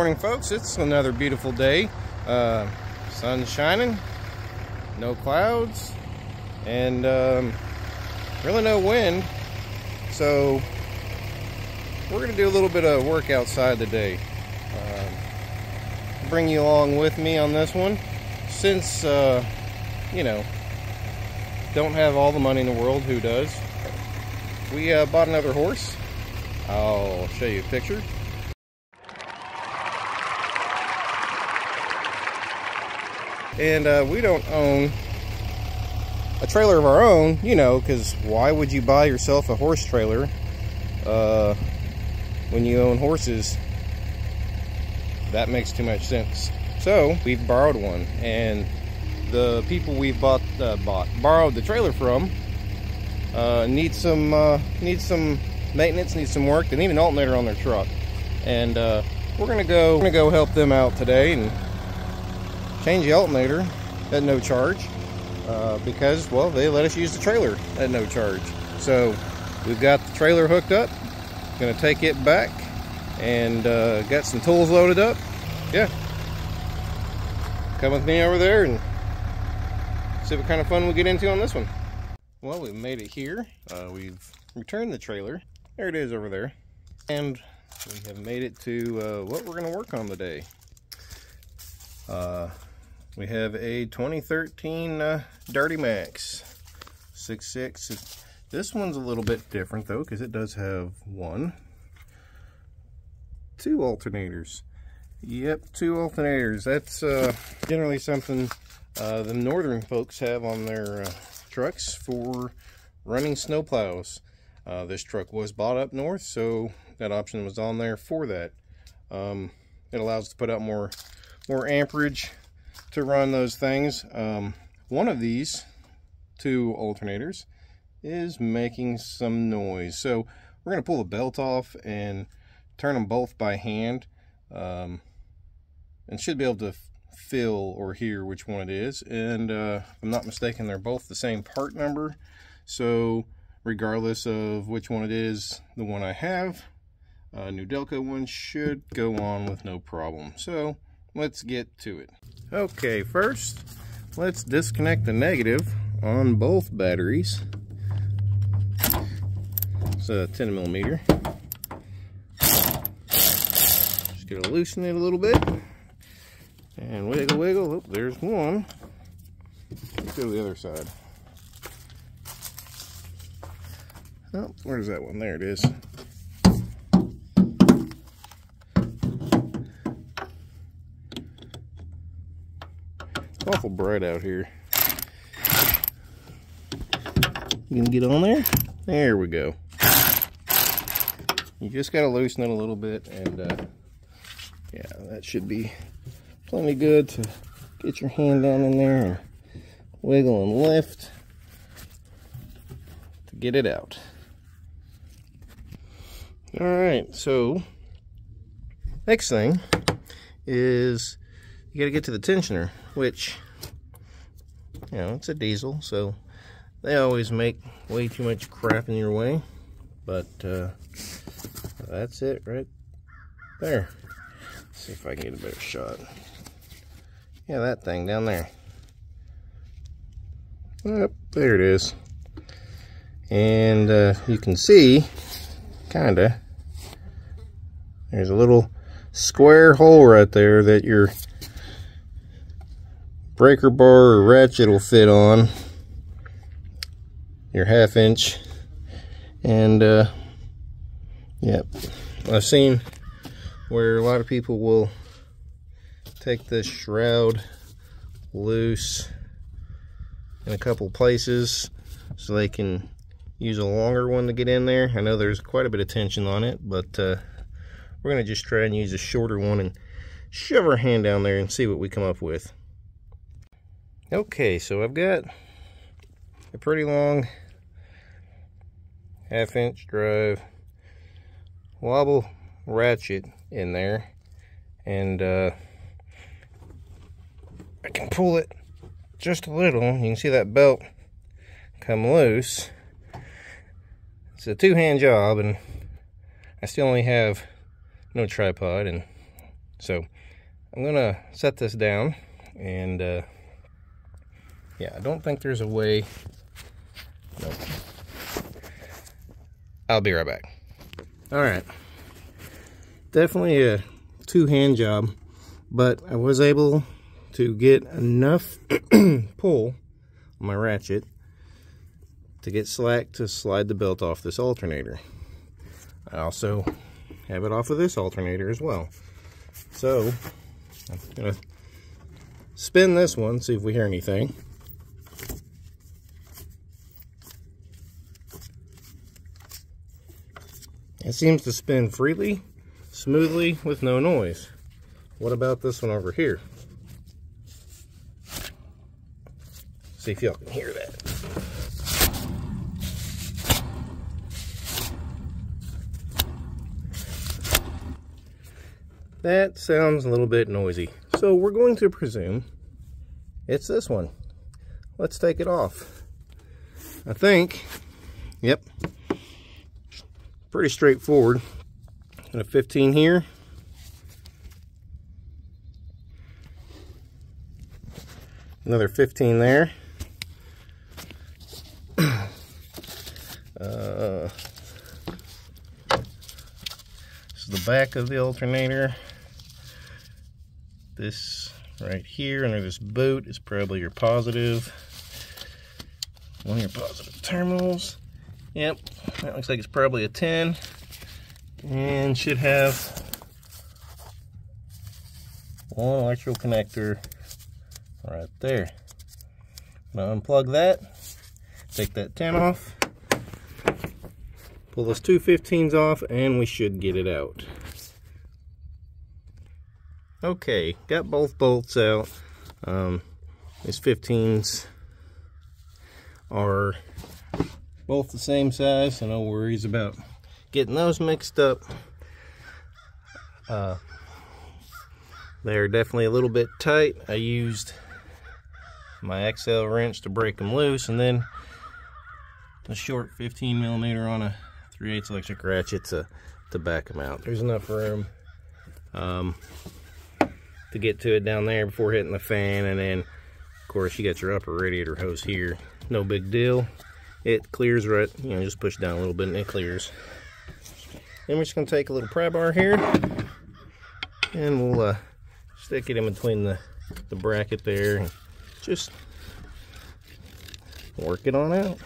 morning, folks. It's another beautiful day. Sun's shining, no clouds, and really no wind. So we're going to do a little bit of work outside today. Bring you along with me on this one. Since, you know, don't have all the money in the world, who does? We bought another horse. I'll show you a picture. And we don't own a trailer of our own, you know, because why would you buy yourself a horse trailer when you own horses? That makes too much sense. So we've borrowed one, and the people we've borrowed the trailer from need some maintenance, need some work. They need an alternator on their truck, and we're gonna go help them out today and change the alternator at no charge, because, well, they let us use the trailer at no charge. So we've got the trailer hooked up, gonna take it back, and got some tools loaded up. Yeah, come with me over there and see what kind of fun we get into on this one. Well, we made it here. We've returned the trailer. There it is over there, and we have made it to what we're gonna work on today. We have a 2013 Duramax 6.6. This one's a little bit different though, because it does have two alternators. Yep, two alternators. That's generally something the northern folks have on their trucks for running snowplows. This truck was bought up north, so that option was on there for that. It allows us to put out more amperage to run those things. One of these two alternators is making some noise, so we're going to pull the belt off and turn them both by hand, and should be able to feel or hear which one it is. And if I'm not mistaken, they're both the same part number, so regardless of which one it is, the one I have, New Delco one, should go on with no problem. So let's get to it. Okay, first let's disconnect the negative on both batteries. It's a 10mm. Just gonna loosen it a little bit and wiggle wiggle. Oh, there's one. Let's go to the other side. Oh, where's that one? There it is. Awful bright out here. You can get on there. There we go. You just got to loosen it a little bit, and yeah, that should be plenty good to get your hand down in there and wiggle and lift to get it out. All right, so next thing is you got to get to the tensioner, which, you know, it's a diesel, so they always make way too much crap in your way. But that's it right there. Let's see if I can get a better shot. Yeah, that thing down there. Yep, there it is. And you can see, kinda, there's a little square hole right there that your breaker bar or ratchet will fit on, your 1/2 inch. And yep, I've seen where a lot of people will take this shroud loose in a couple places so they can use a longer one to get in there. I know there's quite a bit of tension on it, but we're gonna just try and use a shorter one and shove our hand down there and see what we come up with. Okay, so I've got a pretty long 1/2 inch drive wobble ratchet in there, and I can pull it just a little. You can see that belt come loose. It's a two-hand job, and I still only have no tripod, and So I'm gonna set this down, and yeah, I don't think there's a way. Nope. I'll be right back. All right, definitely a two-hand job, but I was able to get enough pull on my ratchet to get slack to slide the belt off this alternator. I also have it off of this alternator as well. So I'm gonna spin this one, see if we hear anything. It seems to spin freely, smoothly, with no noise. What about this one over here? See if y'all can hear that. That sounds a little bit noisy. So we're going to presume it's this one. Let's take it off. I think, yep, pretty straightforward. Got a 15 here. Another 15 there. This is the back of the alternator. This right here under this boot is probably your positive. One of your positive terminals. Yep, that looks like it's probably a 10. And should have one electrical connector right there. I'm gonna unplug that, take that 10 off, pull those two 15s off, and we should get it out. Okay, got both bolts out. These 15s are both the same size, so no worries about getting those mixed up. They're definitely a little bit tight. I used my XL wrench to break them loose, and then a short 15mm on a 3/8 electric ratchet to back them out. There's enough room to get to it down there before hitting the fan, and then of course you got your upper radiator hose here. No big deal. It clears right, you know, just push down a little bit and it clears. Then we're just gonna take a little pry bar here, and we'll stick it in between the bracket there, and just work it on out.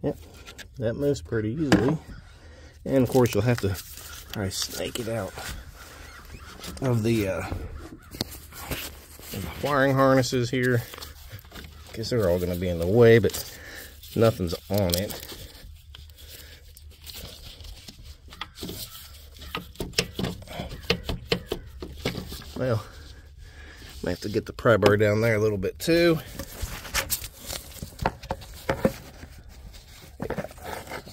Yep, that moves pretty easily. And of course you'll have to probably snake it out of the wiring harnesses here, because they're all going to be in the way, but nothing's on it. Well, I have to get the pry bar down there a little bit too. Yeah,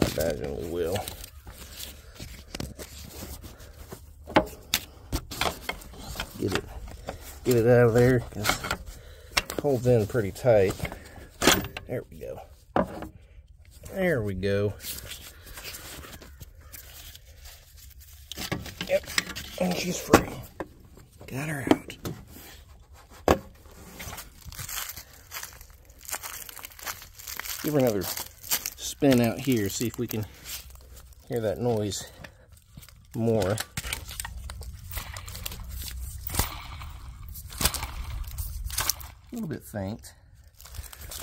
I imagine we will. Get it out of there, because it holds in pretty tight. There we go. There we go. Yep, and she's free. Got her out. Give her another spin out here, see if we can hear that noise more. A little bit faint.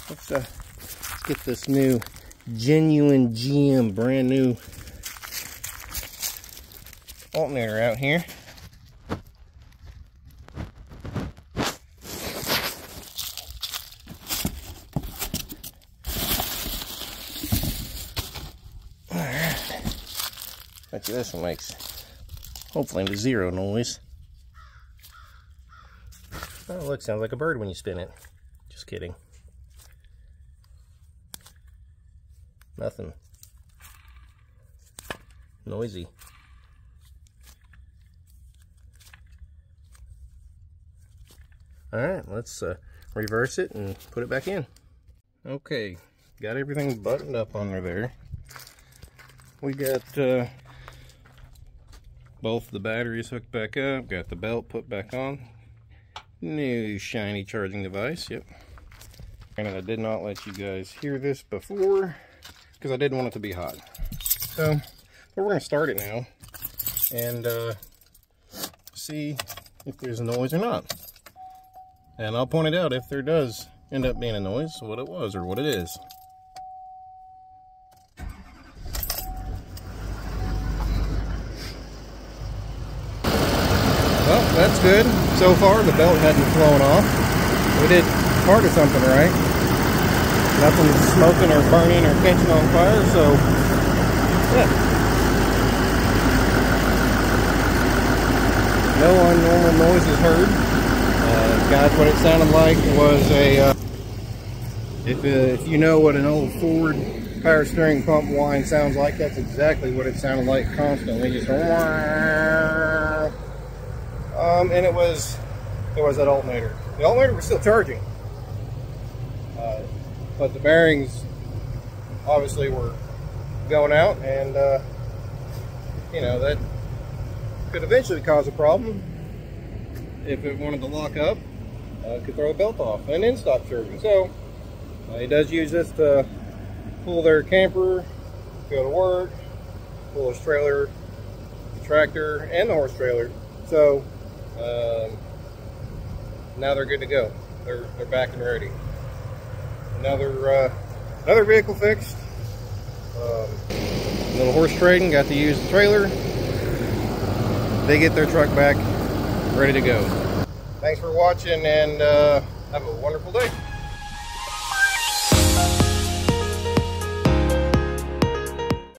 Let's get this new genuine GM brand new alternator out here. Alright. Bet you this one makes hopefully zero noise. Oh, look, sounds like a bird when you spin it. Just kidding. Nothing noisy. Alright, let's reverse it and put it back in. Okay, got everything buttoned up under there. We got Both the batteries hooked back up. Got the belt put back on. New shiny charging device. Yep. And I did not let you guys hear this before because I didn't want it to be hot. So we're going to start it now and see if there's a noise or not. And I'll point it out if there does end up being a noise, what it was or what it is. Well, that's good. So far, the belt hadn't flown off. We did part of something right. Nothing's smoking or burning or catching on fire, so yeah. No unnormal noises heard. Guys, what it sounded like was a, if you know what an old Ford power steering pump whine sounds like, that's exactly what it sounded like constantly. Just and it was that alternator. The alternator was still charging, but the bearings obviously were going out, and you know, that could eventually cause a problem if it wanted to lock up. Could throw a belt off and then stop charging. So he does use this to pull their camper, go to work, pull his trailer, the tractor, and the horse trailer. So now they're good to go. They're back and ready. Another vehicle fixed. Little horse trading, got to use the trailer. They get their truck back, ready to go. Thanks for watching, and have a wonderful day.